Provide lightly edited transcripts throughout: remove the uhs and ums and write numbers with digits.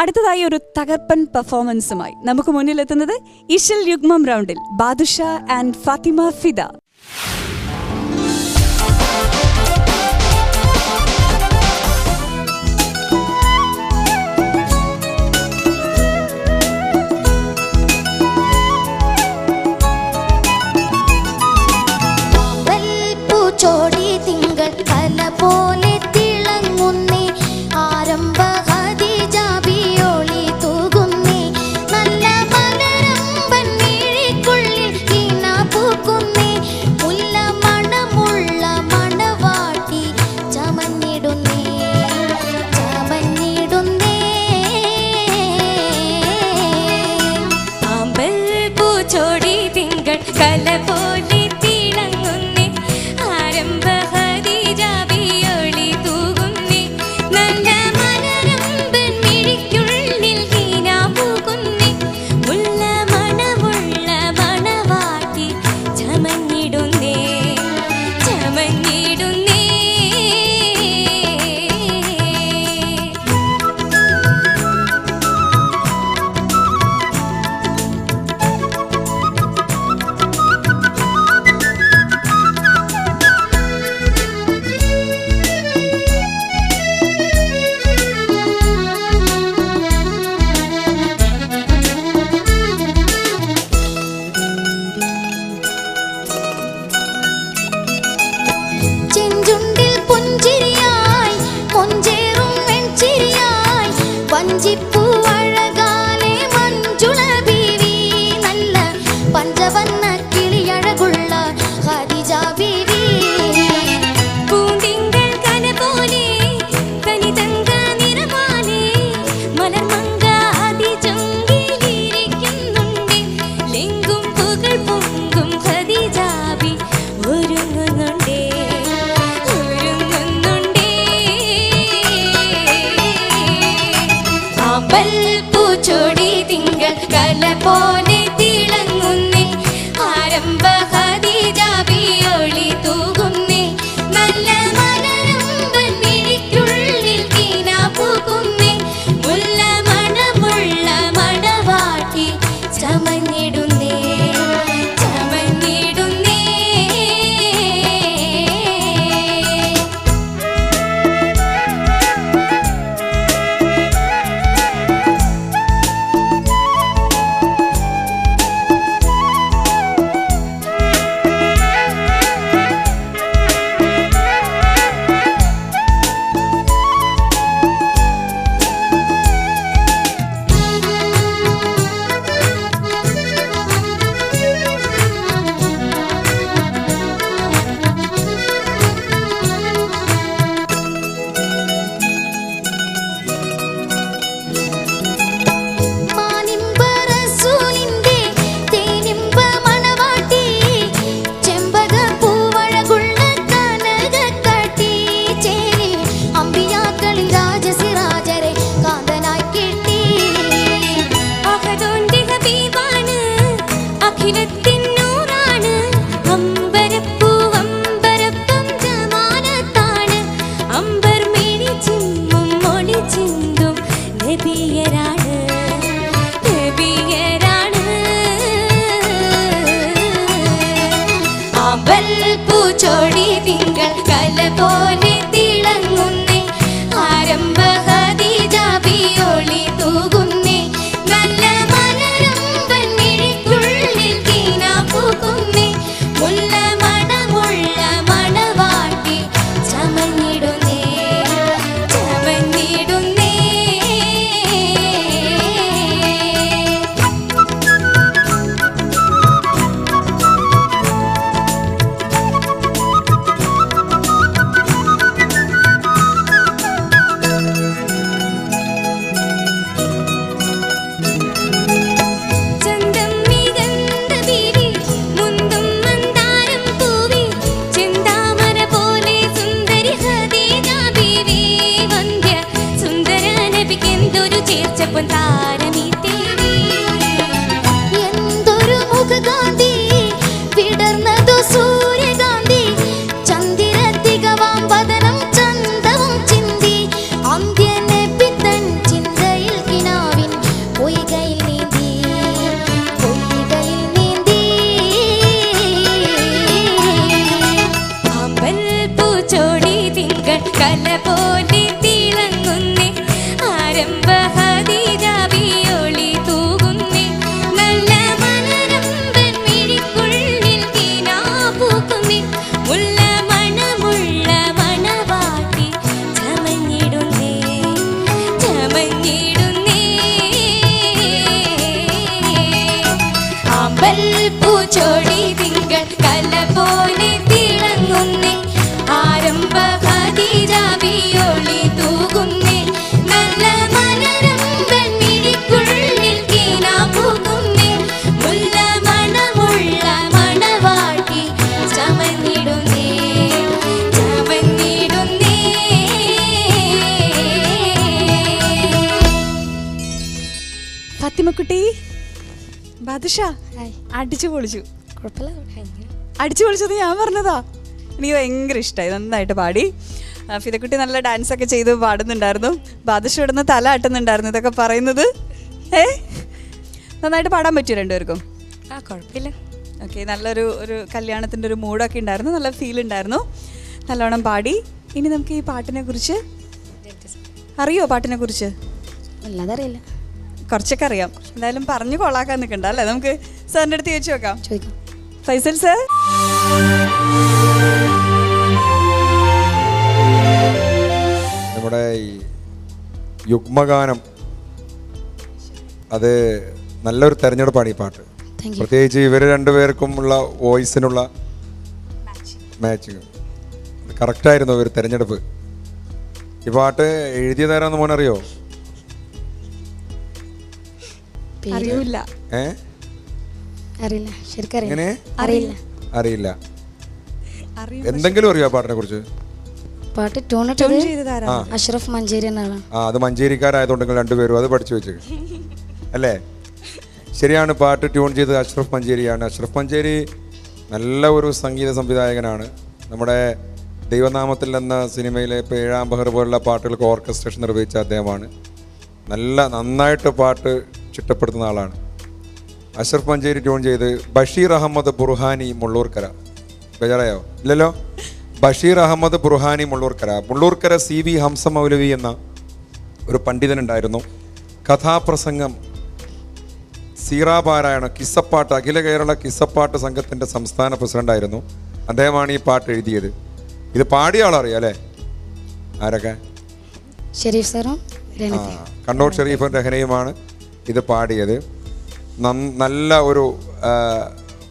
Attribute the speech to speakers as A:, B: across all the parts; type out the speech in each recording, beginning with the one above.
A: അടുത്തതായി ഒരു തകർപ്പൻ പെർഫോമൻസുമായി നമുക്ക് മുന്നിലെത്തുന്നത് ഇശൽ യുഗ്മം റൗണ്ടിൽ ബാദുഷ ആൻഡ് ഫാത്തിമ ഫിദ.
B: ചോടി തിങ്കൾ കല പോലെ തിളങ്ങുന്നേ ആരംഭ ഹദിജാബിയോളി തൂകുന്നേ നല്ല മലരമ്പൻ മിഴിക്കുള്ളിൽ കിന പൂക്കുന്നേ മുല്ല മണമുള്ള മണവാട്ടി ചമഞ്ഞിടുന്നേ ചമഞ്ഞിടുന്നേ
C: ആമ്പൽ പൂച്ചോടി തിങ്കൾ കല പോലെ പൂച്ചോടി തിങ്കൾ കല പോലെ തിളങ്ങുന്നേ ആരംഭ ഹദിജാബിയോളി തൂകുന്നേ നല്ല മലരമ്പൻ മിഴിക്കുള്ളിൽ കിന പൂക്കുന്നേ മുല്ല മണമുള്ള മണവാട്ടി ചമഞ്ഞിടുന്നേ ചമഞ്ഞിടുന്നേ. പൂച്ചോടി തിങ്കൾ കല പോലെ തിളങ്ങുന്നേ ആരംഭ ഹദിജാബിയോളി തൂകുന്നേ നല്ല മലരമ്പൻ മിഴിക്കുള്ളിൽ കിന പൂക്കുന്നേ മുല്ല മണമുള്ള മണവാട്ടി ചമഞ്ഞിടുന്നേ ചമഞ്ഞിടുന്നേ.
A: ഫാത്തിമക്കുട്ടി, ബാദുഷ, അടിച്ചു പൊളിച്ചു. അടിച്ചു പൊളിച്ചത് ഞാൻ പറഞ്ഞതാ. എനിക്ക് ഭയങ്കര ഇഷ്ടമായി, നന്നായിട്ട് പാടി. ഫിദക്കുട്ടി നല്ല ഡാൻസ് ഒക്കെ ചെയ്ത് പാടുന്നുണ്ടായിരുന്നു. ബാദുഷ ഇവിടുന്ന് തല ആട്ടുന്നുണ്ടായിരുന്നു ഇതൊക്കെ പറയുന്നത്. നന്നായിട്ട് പാടാൻ പറ്റിയോ രണ്ടുപേർക്കും?
C: കുഴപ്പമില്ല.
A: ഓക്കെ, നല്ലൊരു കല്യാണത്തിൻ്റെ ഒരു മൂഡൊക്കെ ഉണ്ടായിരുന്നു, നല്ല ഫീൽ ഉണ്ടായിരുന്നു, നല്ലോണം പാടി. ഇനി നമുക്ക് ഈ പാട്ടിനെ കുറിച്ച് അറിയോ? പാട്ടിനെ കുറിച്ച്
B: അല്ലാതെ അറിയില്ല,
A: കുറച്ചൊക്കെ അറിയാം. എന്തായാലും പറഞ്ഞു കൊള്ളാക്കാൻ നിൽക്കണ്ട അല്ലേ? നമുക്ക് സാറിൻ്റെ അടുത്ത് ചോദിച്ചു നോക്കാം.
B: ചോദിക്കാം.
A: ഫൈസൽ സാർ,
D: നമ്മുടെ ഈ യുഗ്മഗാനം അത് നല്ലൊരു തെരഞ്ഞെടുപ്പാണ് ഈ പാട്ട്. പ്രത്യേകിച്ച് ഇവർ രണ്ടുപേർക്കും ഉള്ള വോയിസിനുള്ള മാച്ചിങ് കറക്റ്റായിരുന്നു ഇവർ തെരഞ്ഞെടുപ്പ്. ഈ പാട്ട് എഴുതിയതാരാന്ന് മോനറിയോ?
A: അറിയില്ല.
B: അറിയില്ല, ശരിക്കും
D: എങ്ങനെ
B: അറിയില്ല.
D: അറിയില്ല. എന്തെങ്കിലും അറിയോ ആ പാട്ടിനെ കുറിച്ച്?
B: പാട്ട് ട്യൂൺ ചെയ്തതാരാ? അഷ്റഫ് മഞ്ചേരി എന്നാണ്.
D: അത് മഞ്ചേരിക്കാരായതുകൊണ്ട് നിങ്ങൾ രണ്ടുപേരും അത് പഠിച്ചു വെച്ച് അല്ലേ? ശരിയാണ്, പാട്ട് ട്യൂൺ ചെയ്തത് അഷ്റഫ് മഞ്ചേരിയാണ്. അഷ്റഫ് മഞ്ചേരി നല്ല ഒരു സംഗീത സംവിധായകനാണ്. നമ്മുടെ ദൈവനാമത്തിൽ എന്ന സിനിമയിലെ ഇപ്പോൾ 7 ബഹർ പോലുള്ള പാട്ടുകൾക്ക് ഓർക്കസ്ട്രേഷൻ നിർവഹിച്ച അദ്ദേഹമാണ്. നന്നായിട്ട് പാട്ട് ചിട്ടപ്പെടുത്തുന്ന ആളാണ്. അഷ്റഫ് മഞ്ചേരി ട്യൂൺ ചെയ്ത് ബഷീർ അഹമ്മദ് ബുർഹാനി മുള്ളൂർക്കര. ബേജാറായോ? ഇല്ലല്ലോ. ബഷീർ അഹമ്മദ് ബുർഹാനി മുള്ളൂർക്കര CV ഹംസ മൗലവി എന്ന ഒരു പണ്ഡിതനുണ്ടായിരുന്നു. കഥാപ്രസംഗം, സീറാപാരായണ, കിസ്സപ്പാട്ട്, അഖില കേരള കിസ്സപ്പാട്ട് സംഘത്തിൻ്റെ സംസ്ഥാന പ്രസിഡൻ്റായിരുന്നു. അദ്ദേഹമാണ് ഈ പാട്ട് എഴുതിയത്. ഇത് പാടിയ ആളറിയാം അല്ലേ? ആരൊക്കെ?
B: ഷെരീഫ് സാറും
D: കണ്ണൂർ ഷെരീഫും രഹനയുമാണ് ഇത് പാടിയത്. നല്ല ഒരു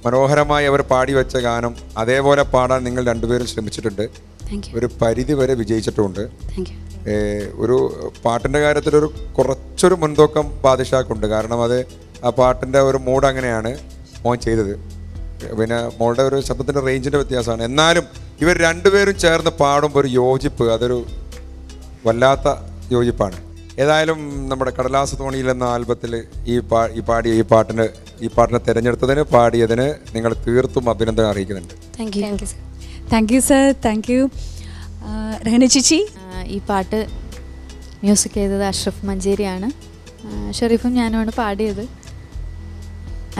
D: മനോഹരമായി അവർ പാടി വെച്ച ഗാനം അതേപോലെ പാടാൻ നിങ്ങൾ രണ്ടുപേരും ശ്രമിച്ചിട്ടുണ്ട്. ഒരു പരിധി വരെ വിജയിച്ചിട്ടുമുണ്ട്. ഒരു പാട്ടിൻ്റെ കാര്യത്തിലൊരു കുറച്ചൊരു മുൻതൂക്കം ബാദിഷാക്കുണ്ട്. കാരണം അത് ആ പാട്ടിൻ്റെ ഒരു മൂഡ് അങ്ങനെയാണ് മോൻ ചെയ്തത്. പിന്നെ മോളുടെ ഒരു ശബ്ദത്തിൻ്റെ റേഞ്ചിൻ്റെ വ്യത്യാസമാണ്. എന്നാലും ഇവർ രണ്ടുപേരും ചേർന്ന് പാടുമ്പോൾ ഒരു യോജിപ്പ്, അതൊരു വല്ലാത്ത യോജിപ്പാണ്. ഏതായാലും നമ്മുടെ കടലാസ് തോണിയിൽ എന്ന ആൽബത്തിൽ ഈ പാട്ടിനെ തിരഞ്ഞെടുത്തതിന്, പാടിയതിന് നിങ്ങൾ തീർത്തും അഭിനന്ദനം അറിയിക്കുന്നുണ്ട്.
A: Thank you sir. Thank you. Rehna ചേച്ചി,
E: ഈ പാട്ട് മ്യൂസിക് ചെയ്തത് അഷ്റഫ് മഞ്ചേരിയാണ്. ഷെരീഫും ഞാനുമാണ് പാടിയത്.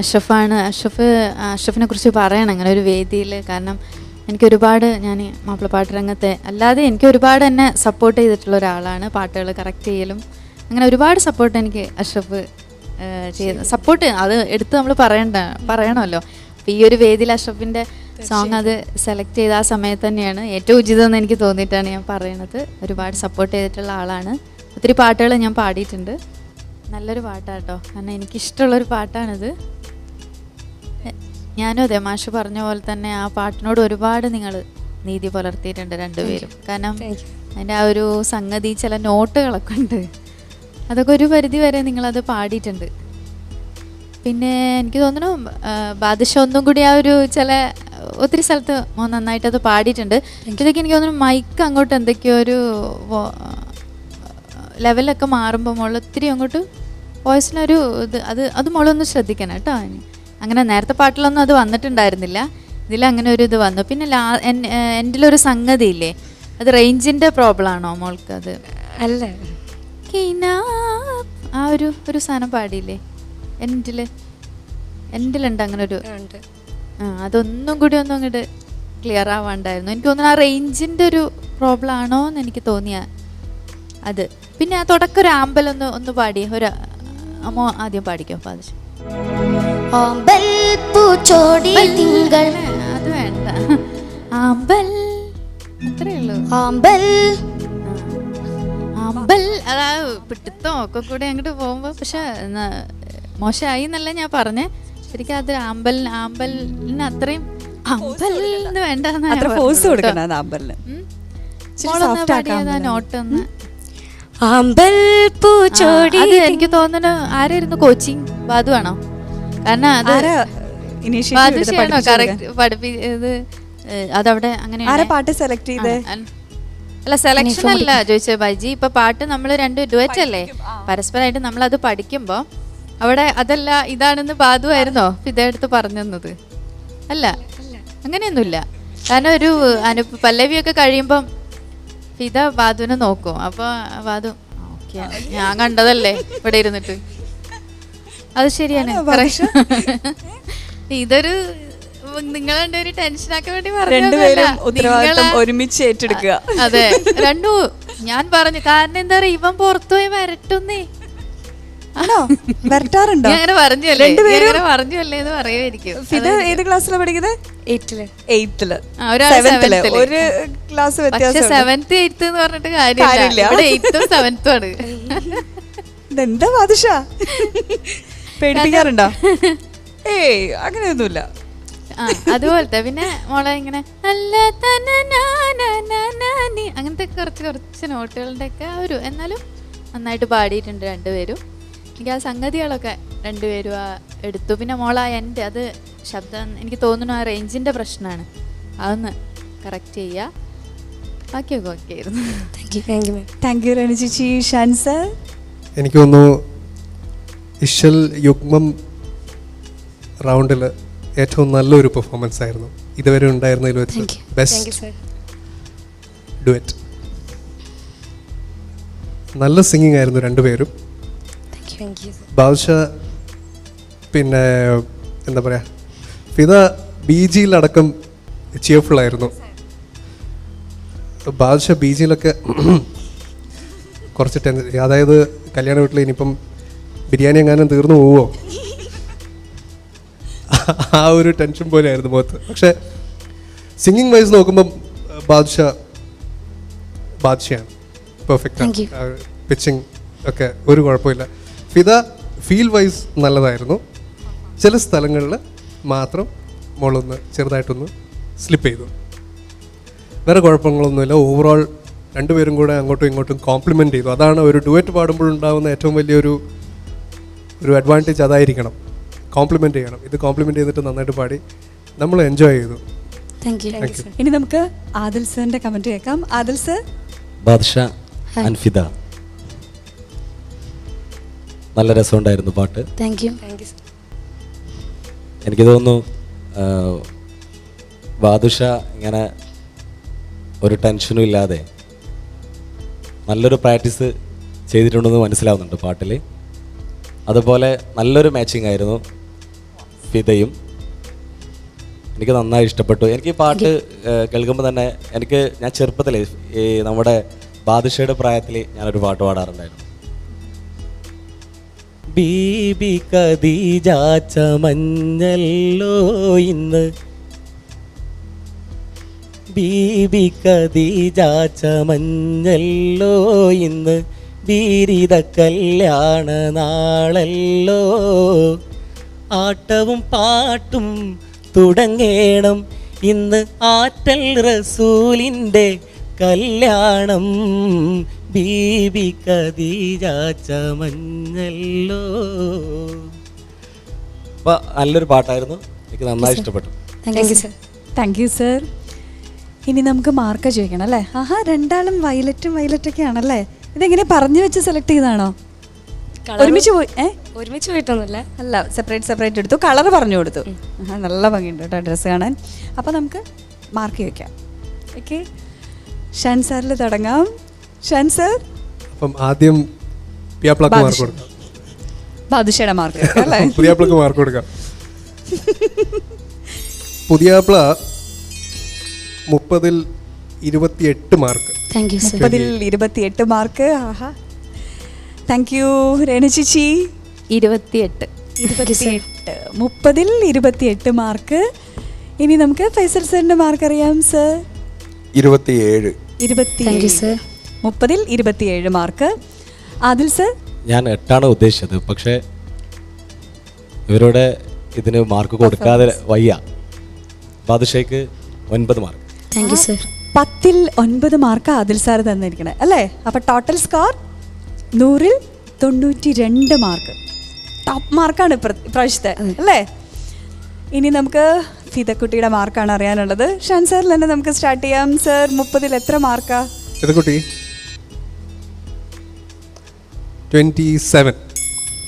E: അഷ്റഫിനെ കുറിച്ച് പറയണം അങ്ങനെ ഒരു വേദിയിൽ. കാരണം എനിക്കൊരുപാട്, ഞാൻ മാപ്പിളപ്പാട്ട് രംഗത്തെ അല്ലാതെ എനിക്ക് ഒരുപാട് എന്നെ സപ്പോർട്ട് ചെയ്തിട്ടുള്ള ഒരാളാണ്. പാട്ടുകൾ കറക്റ്റ് ചെയ്യലും അങ്ങനെ ഒരുപാട് സപ്പോർട്ട് എനിക്ക് അഷ്റഫ് ചെയ്ത് സപ്പോർട്ട് അത് എടുത്ത് നമ്മൾ പറയണമല്ലോ. അപ്പോൾ ഈ ഒരു വേദിയിൽ അഷ്റഫിൻ്റെ സോങ് അത് സെലക്ട് ചെയ്ത ആ സമയത്ത് തന്നെയാണ് ഏറ്റവും ഉചിതമെന്ന് എനിക്ക് തോന്നിയിട്ടാണ് ഞാൻ പറയണത്. ഒരുപാട് സപ്പോർട്ട് ചെയ്തിട്ടുള്ള ആളാണ്. ഒത്തിരി പാട്ടുകൾ ഞാൻ പാടിയിട്ടുണ്ട്. നല്ലൊരു പാട്ടാട്ടോ, കാരണം എനിക്കിഷ്ടമുള്ളൊരു പാട്ടാണിത്. ഞാനും അതെ മാഷ് പറഞ്ഞ പോലെ തന്നെ ആ പാട്ടിനോട് ഒരുപാട് നിങ്ങൾ നീതി പുലർത്തിയിട്ടുണ്ട് രണ്ടുപേരും. കാരണം അതിൻ്റെ ആ ഒരു സംഗതി, ചില നോട്ടുകളൊക്കെ ഉണ്ട്, അതൊക്കെ ഒരു പരിധി വരെ നിങ്ങളത് പാടിയിട്ടുണ്ട്. പിന്നെ എനിക്ക് തോന്നുന്നു ബാദുഷ ഒന്നും കൂടി ആ ഒരു ഒത്തിരി സ്ഥലത്ത് നന്നായിട്ടത് പാടിയിട്ടുണ്ട്. ഇതൊക്കെ എനിക്ക് തോന്നുന്നു മൈക്ക് അങ്ങോട്ട് എന്തൊക്കെയോ ഒരു ലെവലൊക്കെ മാറുമ്പോൾ മോൾ ഒത്തിരി അങ്ങോട്ട് വോയിസിനൊരു അത് മോളൊന്ന് ശ്രദ്ധിക്കണം കേട്ടോ. അങ്ങനെ നേരത്തെ പാട്ടിലൊന്നും അത് വന്നിട്ടുണ്ടായിരുന്നില്ല, ഇതിലങ്ങനെ ഒരു ഇത് വന്നു. പിന്നെ എൻ്റെലൊരു സംഗതി ഇല്ലേ, അത് റേഞ്ചിൻ്റെ പ്രോബ്ലം ആണോ മോൾക്ക്? അത്
C: അല്ല,
E: ആ ഒരു സാധനം പാടിയില്ലേ എൻ്റിലുണ്ട് അങ്ങനെ ഒരു. അതൊന്നും കൂടി ഒന്നും അങ്ങോട്ട് ക്ലിയർ ആവാണ്ടായിരുന്നു. എനിക്ക് തോന്നുന്നു ആ റേഞ്ചിൻ്റെ ഒരു പ്രോബ്ലം ആണോ എന്ന് എനിക്ക് തോന്നിയ അത്. പിന്നെ ആ തുടക്കം ഒരു ആമ്പലൊന്ന് പാടി, ഒരു അമ്മോ ആദ്യം പാടിക്കോ പാദിച്ചു. അത് വേണ്ട, ആമ്പൽ അത്രേ ഉള്ളൂ. ആമ്പൽ അതാ പിടുത്തം ഒക്കെ കൂടെ അങ്ങോട്ട് പോകുമ്പോൾ പക്ഷെ മോശമായി എന്നല്ല ഞാൻ പറഞ്ഞേ. ശരിക്കും അത് ആമ്പലിന് അത്രയും ആമ്പലിന് വേണ്ട. നോട്ടൊന്ന് അത് എനിക്ക് തോന്നുന്നു ആരായിരുന്നു കോച്ചിങ്? ബാദു ആണോ? കാരണം അത് ബാദുഷയാണോ കറക്റ്റ് പഠിപ്പിച്ചത്? അതവിടെ അങ്ങനെ
A: പാട്ട് സെലക്ട് ചെയ്തേ?
E: അല്ല, സെലക്ഷൻ അല്ല ചോദിച്ചത് ബൈജി. ഇപ്പൊ പാട്ട് നമ്മൾ രണ്ട് ഡുവറ്റ് അല്ലേ, പരസ്പരമായിട്ട് നമ്മളത് പഠിക്കുമ്പോൾ അവിടെ അതല്ല ഇതാണെന്ന് ബാധു ആയിരുന്നോ ഫിദയെടുത്ത് പറഞ്ഞു തന്നത്? അല്ല, അങ്ങനെയൊന്നുമില്ല. കാരണം ഒരു പല്ലവിയൊക്കെ കഴിയുമ്പം ഫിദ ബാധുവിനെ നോക്കും. അപ്പൊ ബാധു ഓക്കെ ഞാൻ കണ്ടതല്ലേ ഇവിടെ ഇരുന്നിട്ട്, അത് ശരിയാണ്. ഇതൊരു നിങ്ങൾ രണ്ടുപേരും ടെൻഷനാക്കാൻ വേണ്ടി
A: രണ്ടുപേരും ഉത്തരവാദിത്തം ഒരുമിച്ച് ഏറ്റെടുക്കുക.
E: അതെ, രണ്ടു ഞാൻ പറഞ്ഞു. കാരണം എന്താ പറയാ, ഇവൻ പുറത്തുപോയി വരട്ടുന്നേ.
A: ആണോ, വരട്ടാറുണ്ടോ?
E: അങ്ങനെ പറഞ്ഞല്ലേ എന്ന് പറയുമായിരിക്കും.
A: ഫിദ ഏത് ക്ലാസ്സിലാണ് പഠിക്കുന്നത്? 8th. ഒരു ക്ലാസ് വ്യത്യാസം.
E: 7th 8th എന്ന് പറഞ്ഞിട്ട് കാര്യമില്ല. 8th 7th ആണ്.
A: ഇതെന്താ ബാദുഷ, പേടിപ്പിക്കാറുണ്ടോ? ഏയ് അങ്ങനെയൊന്നുമില്ല.
E: അതുപോലത്തെ പിന്നെ മോളെ ഇങ്ങനെ അങ്ങനത്തെ കുറച്ച് നോട്ടുകളുടെ ഒക്കെ ഒരു എന്നാലും നന്നായിട്ട് പാടിയിട്ടുണ്ട് രണ്ടുപേരും. എനിക്ക് ആ സംഗതികളൊക്കെ രണ്ടുപേരും എടുത്തു. പിന്നെ മോള എൻ്റെ അത് ശബ്ദം എനിക്ക് തോന്നുന്നു ആ റേഞ്ചിൻ്റെ പ്രശ്നമാണ്, അതൊന്ന് കറക്റ്റ് ചെയ്യുക. ബാക്കിയൊക്കെ ഓക്കെ ആയിരുന്നു.
A: താങ്ക് യു രേണു ചേച്ചി. ഷാൻ സർ?
F: എനിക്ക് തോന്നുന്നു ഇഷൽ യുഗ്മം റൗണ്ടിൽ ഏറ്റവും നല്ലൊരു പെർഫോമൻസ് ആയിരുന്നു ഇതുവരെ ഉണ്ടായിരുന്നതിൽ വെച്ച്. Best duet. നല്ല സിംഗിങ് ആയിരുന്നു രണ്ടുപേരും. ബാദുഷ പിന്നെ എന്താ പറയുക, ഫിദ BG-യിലടക്കം ചിയർഫുൾ ആയിരുന്നു. ബാദുഷ BG-യിലൊക്കെ കുറച്ച് ടെൻഷൻ, അതായത് കല്യാണ വീട്ടിൽ ഇനിയിപ്പം ബിരിയാണി എങ്ങാനും തീർന്നു പോവോ ആ ഒരു ടെൻഷൻ പോലെയായിരുന്നു മുഖത്ത്. പക്ഷേ സിംഗിങ് വൈസ് നോക്കുമ്പം ബാദ്ഷയാണ് പെർഫെക്റ്റ്. പിച്ചിങ് ഒക്കെ ഒരു കുഴപ്പമില്ല. ഫിദ ഫീൽ വൈസ് നല്ലതായിരുന്നു. ചില സ്ഥലങ്ങളിൽ മാത്രം മോളൊന്ന് ചെറുതായിട്ടൊന്ന് സ്ലിപ്പ് ചെയ്തു. വേറെ കുഴപ്പങ്ങളൊന്നുമില്ല. ഓവറോൾ രണ്ടുപേരും കൂടെ അങ്ങോട്ടും ഇങ്ങോട്ടും കോംപ്ലിമെൻ്റ് ചെയ്തു. അതാണ് ഒരു ഡുവറ്റ് പാടുമ്പോഴുണ്ടാകുന്ന ഏറ്റവും വലിയൊരു അഡ്വാൻറ്റേജ്. അതായിരിക്കണം, കോംപ്ലിമെൻ്റ് ചെയ്യണം. ഇത് കോംപ്ലിമെൻ്റ് ചെയ്തിട്ട് നന്നായിട്ട് പാടി നമ്മൾ എൻജോയ് ചെയ്തു.
A: ഇനി നമുക്ക് ആദിൽ സാറിന്റെ കമന്റ് കേൾക്കാം. ആദിൽ സർ?
G: ബാദ്ഷ ആൻഡ് ഫിദ, നല്ല രസമുണ്ടായിരുന്നു പാട്ട്. എനിക്ക് തോന്നുന്നു ബാദുഷ ഇങ്ങനെ ഒരു ടെൻഷനും ഇല്ലാതെ നല്ലൊരു പ്രാക്ടീസ് ചെയ്തിട്ടുണ്ടെന്ന് മനസ്സിലാവുന്നുണ്ട് പാട്ടിൽ. അതുപോലെ നല്ലൊരു മാച്ചിങ് ആയിരുന്നു ഫിദയും. എനിക്ക് നന്നായി ഇഷ്ടപ്പെട്ടു. എനിക്ക് ഈ പാട്ട് കേൾക്കുമ്പോൾ തന്നെ ഞാൻ ചെറുപ്പത്തിൽ ഈ നമ്മുടെ ബാദുഷയുടെ പ്രായത്തിൽ ഞാനൊരു പാട്ട് പാടാറുണ്ടായിരുന്നു. ബീബി ഖദീജ ചമഞ്ഞല്ലോ ഇന്ന്, ബീബി ഖദീജ ചമഞ്ഞല്ലോ ഇന്ന്, ബീരിത കല്യാണ നാളല്ലോ, ആട്ടവും പാട്ടും തുടങ്ങേണം ഇന്ന്, ആറ്റൽ റസൂലിൻ്റെ കല്യാണം, ബീബി ഖദീജ ചമഞ്ഞല്ലോ. അപ്പോൾ നല്ലൊരു പാട്ടായിരുന്നു, എനിക്ക് നന്നായി ഇഷ്ടപ്പെട്ടു.
A: Thank you sir. ഇനി നമുക്ക് മാർക്ക് ചോദിക്കണം അല്ലേ? ആഹാ, രണ്ടാളും വയലറ്റൊക്കെ ആണല്ലേ? ഇതെങ്ങനെ പറഞ്ഞു വെച്ച് സെലക്ട് ചെയ്താണോ? ഒരുമിച്ച് പോയിട്ടൊന്നുമില്ല, അല്ല, സെപ്പറേറ്റ് എടുത്തു, കളർ പറഞ്ഞു കൊടുത്തു. നല്ല ഭംഗിയുണ്ട് കേട്ടോ ഡ്രസ്സ് കാണാൻ. അപ്പോൾ നമുക്ക് മാർക്ക് ചോദിക്കാം. ഓക്കെ, ഷാൻ സാറിൽ തുടങ്ങാം. ഷാൻ സാർ?
F: അപ്പം ആദ്യം പിയാപ്ലക്ക് മാർക്ക് കൊടുക്കാം.
A: ബാദുഷയുടെ മാർക്ക് അല്ലേ?
F: പുതിയാപ്ലക്ക് മാർക്ക് കൊടുക്കാം. പുതിയാപ്ല 30-ൽ 28 മാർക്ക്.
A: 30-ൽ 28 മാർക്ക്. ആഹാ, താങ്ക് യു. രേണു ചേച്ചി?
E: 28.
A: 30-ൽ 28 മാർക്ക്. ഇനി നമുക്ക് ഫൈസൽ സാറിന്റെ മാർക്ക് അറിയാം സർ.
D: 27.
A: 30-ൽ 27 മാർക്ക്. ആദിൽ സർ?
G: ഞാൻ 8ആണ് ഉദ്ദേശിച്ചത്, പക്ഷേ ഇവരുടെ ഇതിന് മാർക്ക് കൊടുക്കാതെ വയ്യ. ബാദുഷയ്ക്ക് 9 മാർക്ക്.
A: 10-ൽ 9 മാർക്ക് ആദിൽ സാർ തന്നിരിക്കണേ അല്ലേ? അപ്പൊ ടോട്ടൽ സ്കോർ 100-ൽ 92 മാർക്ക്. ടോപ്പ് മാർക്കാണ് ഇപ്രാവശ്യത്തെ അല്ലേ? ഇനി നമുക്ക് ഫിദക്കുട്ടിയുടെ മാർക്കാണ് അറിയാനുള്ളത്. ഷാൻ സാറിൽ തന്നെ നമുക്ക് സ്റ്റാർട്ട് ചെയ്യാം. സർ, 30-ൽ എത്ര മാർക്കാ?
F: ഫിദക്കുട്ടി 27.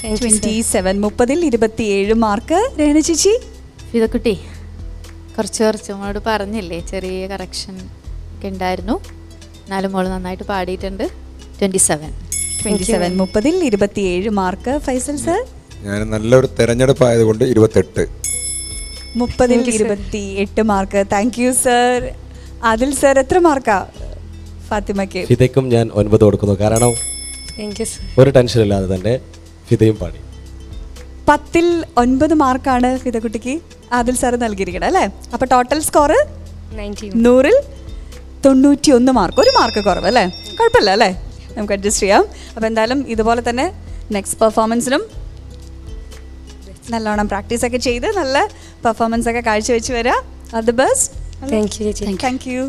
A: 27 30-ൽ 27 മാർക്ക്. രേണു ചേച്ചി?
E: ഫിദക്കുട്ടി കുറച്ച് മോളോട് പറഞ്ഞില്ലേ ചെറിയ കറക്ഷൻ ഒക്കെ ഉണ്ടായിരുന്നു, എന്നാലും മോള് നന്നായിട്ട് പാടിയിട്ടുണ്ട്. 27
A: 30-ൽ 27 മാർക്ക്. ഫൈസൽ സർ?
D: ഞാൻ നല്ലൊരു തെരഞ്ഞെടുപ്പ് ആയതുകൊണ്ട് 28.
A: 30-ൽ 28 mark. Thank you sir. Adil sir എത്ര മാർക്കാ ഫാത്തിമയ്ക്ക്?
G: ഫിദയ്ക്കും ഞാൻ 9 കൊടുക്കുന്നു, കാരണം ഒരു ടെൻഷൻ ഇല്ലാതെ തന്നെ ഫിദയും പാടി.
A: 10-ൽ 9 മാർക്കാണ് ഫിദക്കുട്ടിക്ക് ആദിൽ സാർ നൽകിയിരിക്കണം അല്ലേ? അപ്പോൾ ടോട്ടൽ സ്കോർ 100-ൽ 91 മാർക്ക്. 1 മാർക്ക് കുറവ് അല്ലേ? കുഴപ്പമില്ല അല്ലേ? നമുക്ക് അഡ്ജസ്റ്റ് ചെയ്യാം. അപ്പോൾ എന്തായാലും ഇതുപോലെ തന്നെ നെക്സ്റ്റ് പെർഫോമൻസിനും നല്ലോണം പ്രാക്ടീസൊക്കെ ചെയ്ത് നല്ല പെർഫോമൻസ് ഒക്കെ കാഴ്ചവെച്ച് വരിക. All the best. Thank you.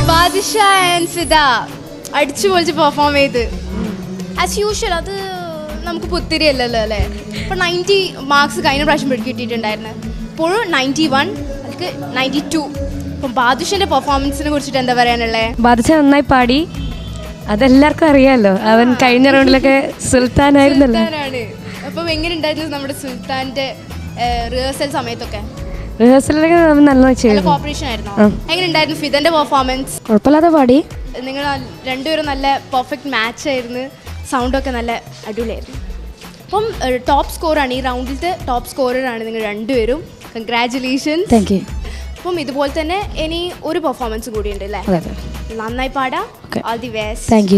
H: Badisha and Fida അടിച്ചു പൊളിച്ച് പെർഫോം ചെയ്ത് ആസ് യൂഷ്വൽ. അത് നമുക്ക് പുത്തിരി അല്ലല്ലോ അല്ലേ? ഇപ്പോൾ 90 മാർക്സ് കഴിഞ്ഞ പ്രാവശ്യം കിട്ടിയിട്ടുണ്ടായിരുന്നു, ഇപ്പോഴും 91, അതിലേക്ക് 92. അപ്പം ബാദുഷൻ്റെ പെർഫോമൻസിനെ കുറിച്ചിട്ട് എന്താ പറയാനുള്ളത്?
I: ബാദുഷ നന്നായി പാടി, അതെല്ലാവർക്കും അറിയാമല്ലോ. അവൻ കഴിഞ്ഞ റൗണ്ടിലൊക്കെ സുൽത്താനായിരുന്നല്ലോ.
H: അപ്പം എങ്ങനെ ഉണ്ടായിരുന്നു നമ്മുടെ സുൽത്താൻ്റെ റിഹേഴ്സൽ സമയത്തൊക്കെ?
I: റിഹേഴ്സലൊക്കെ അവൻ നന്നായി ചെയ്തു.
H: കോപ്പറേഷൻ ആയിരുന്നു. എങ്ങനെ ഉണ്ടായിരുന്നു ഫിദന്റെ പെർഫോമൻസ്?
I: കുഴപ്പമില്ലാതെ പാടി.
H: നിങ്ങൾ രണ്ടുപേരും നല്ല പെർഫെക്റ്റ് മാച്ച് ആയിരുന്നു, സൗണ്ടൊക്കെ നല്ല അടിപൊളിയായിരുന്നു. അപ്പം ടോപ്പ് സ്കോറാണ് ഈ റൗണ്ടിലത്തെ ടോപ്പ് സ്കോററാണ് നിങ്ങൾ രണ്ടുപേരും. കൺഗ്രാറ്റുലേഷൻസ്.
I: Thank you.
H: അപ്പം ഇതുപോലെ തന്നെ ഇനി ഒരു പെർഫോമൻസ് കൂടി ഉണ്ട് അല്ലേ? നന്നായി പാടാം. All the best.
I: Thank you.